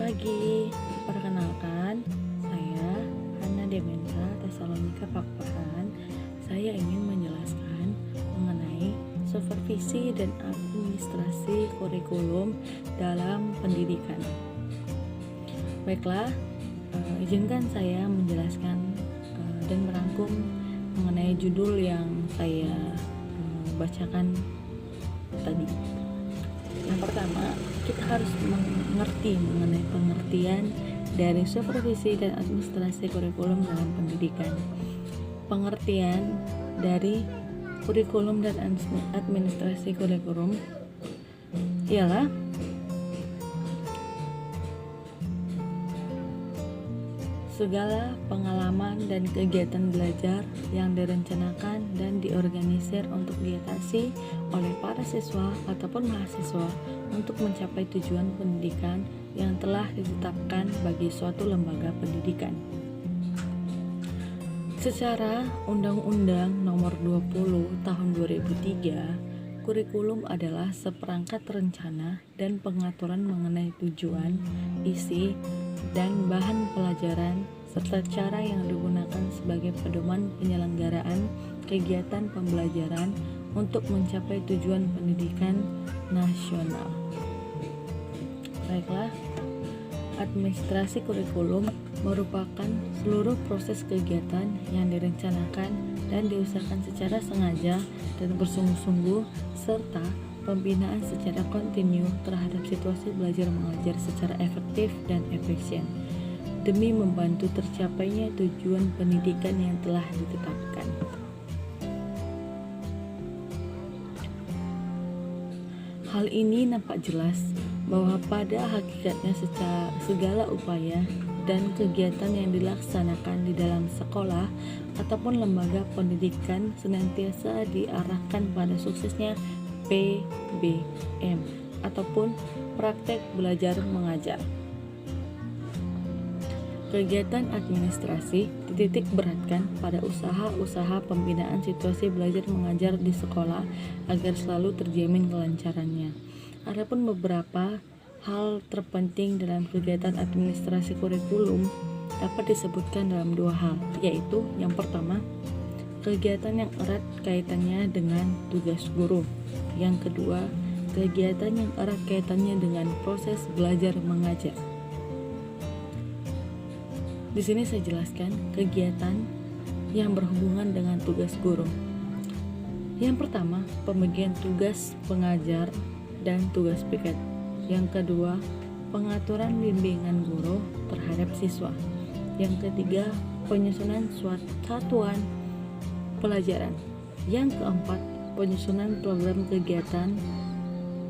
pagi, perkenalkan, saya Hana Dementra Tesalonika Pakpahan. Saya ingin menjelaskan mengenai supervisi dan administrasi kurikulum dalam pendidikan. Baiklah, izinkan saya menjelaskan dan merangkum mengenai judul yang saya bacakan tadi. Yang pertama, kita harus mengerti mengenai pengertian dari supervisi dan administrasi kurikulum dalam pendidikan. Pengertian dari kurikulum dan administrasi kurikulum ialah segala pengalaman dan kegiatan belajar yang direncanakan dan diorganisir untuk diatasi oleh para siswa ataupun mahasiswa untuk mencapai tujuan pendidikan yang telah ditetapkan bagi suatu lembaga pendidikan. Secara Undang-Undang Nomor 20 Tahun 2003, kurikulum adalah seperangkat rencana dan pengaturan mengenai tujuan, isi, dan bahan pelajaran serta cara yang digunakan sebagai pedoman penyelenggaraan kegiatan pembelajaran untuk mencapai tujuan pendidikan nasional. Baiklah, administrasi kurikulum merupakan seluruh proses kegiatan yang direncanakan dan diusahakan secara sengaja dan bersungguh-sungguh serta pembinaan secara kontinu terhadap situasi belajar mengajar secara efektif dan efisien demi membantu tercapainya tujuan pendidikan yang telah ditetapkan. Hal ini nampak jelas bahwa pada hakikatnya segala upaya dan kegiatan yang dilaksanakan di dalam sekolah ataupun lembaga pendidikan senantiasa diarahkan pada suksesnya PBM ataupun praktek belajar mengajar. Kegiatan administrasi dititik beratkan pada usaha-usaha pembinaan situasi belajar mengajar di sekolah agar selalu terjamin kelancarannya. Adapun beberapa hal terpenting dalam kegiatan administrasi kurikulum dapat disebutkan dalam dua hal, yaitu yang pertama, kegiatan yang erat kaitannya dengan tugas guru. Yang kedua, kegiatan yang erat kaitannya dengan proses belajar mengajar. Di sini saya jelaskan kegiatan yang berhubungan dengan tugas guru. Yang pertama, pembagian tugas pengajar dan tugas piket. Yang kedua, pengaturan bimbingan guru terhadap siswa. Yang ketiga, penyusunan satuan pelajaran. Yang keempat, penyusunan program kegiatan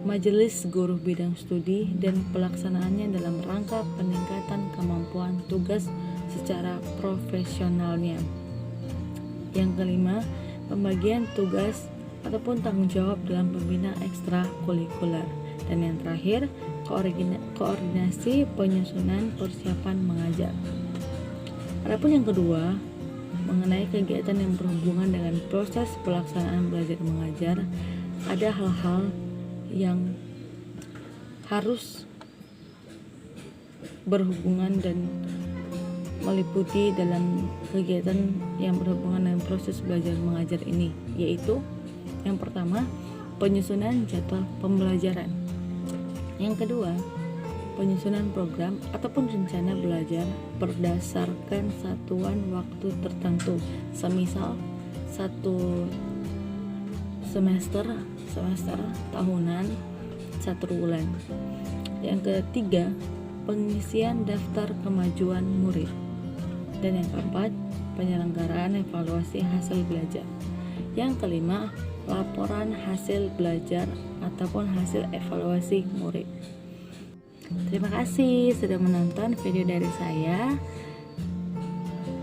majelis guru bidang studi dan pelaksanaannya dalam rangka peningkatan kemampuan tugas secara profesionalnya. Yang kelima, pembagian tugas ataupun tanggung jawab dalam pembina ekstrakurikuler. Dan yang terakhir, koordinasi penyusunan persiapan mengajar. Adapun yang kedua, mengenai kegiatan yang berhubungan dengan proses pelaksanaan belajar mengajar, ada hal-hal yang harus berhubungan dan meliputi dalam kegiatan yang berhubungan dengan proses belajar mengajar ini, yaitu yang pertama, penyusunan jadwal pembelajaran. Yang kedua, penyusunan program ataupun rencana belajar berdasarkan satuan waktu tertentu, semisal satu semester, tahunan, 1 bulan. Yang ketiga, pengisian daftar kemajuan murid. Dan yang keempat, penyelenggaraan evaluasi hasil belajar. Yang kelima, laporan hasil belajar ataupun hasil evaluasi murid. Terima kasih sudah menonton video dari saya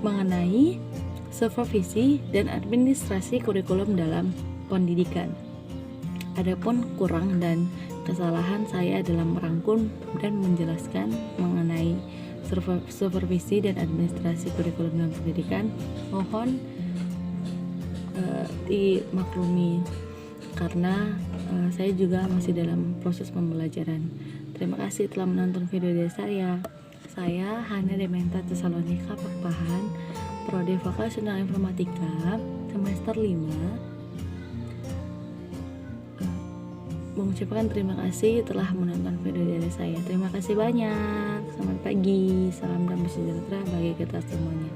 mengenai supervisi dan administrasi kurikulum dalam pendidikan. Adapun kurang dan kesalahan saya dalam merangkum dan menjelaskan mengenai supervisi dan administrasi kurikulum dalam pendidikan, mohon dimaklumi karena saya juga masih dalam proses pembelajaran. Terima kasih telah menonton video dari saya. Saya Hana Dementa Tesalonika Pakpahan, Prodi Vokasional Informatika, semester 5. Mengucapkan terima kasih telah menonton video dari saya. Terima kasih banyak. Selamat pagi, salam damai sejahtera bagi kita semuanya.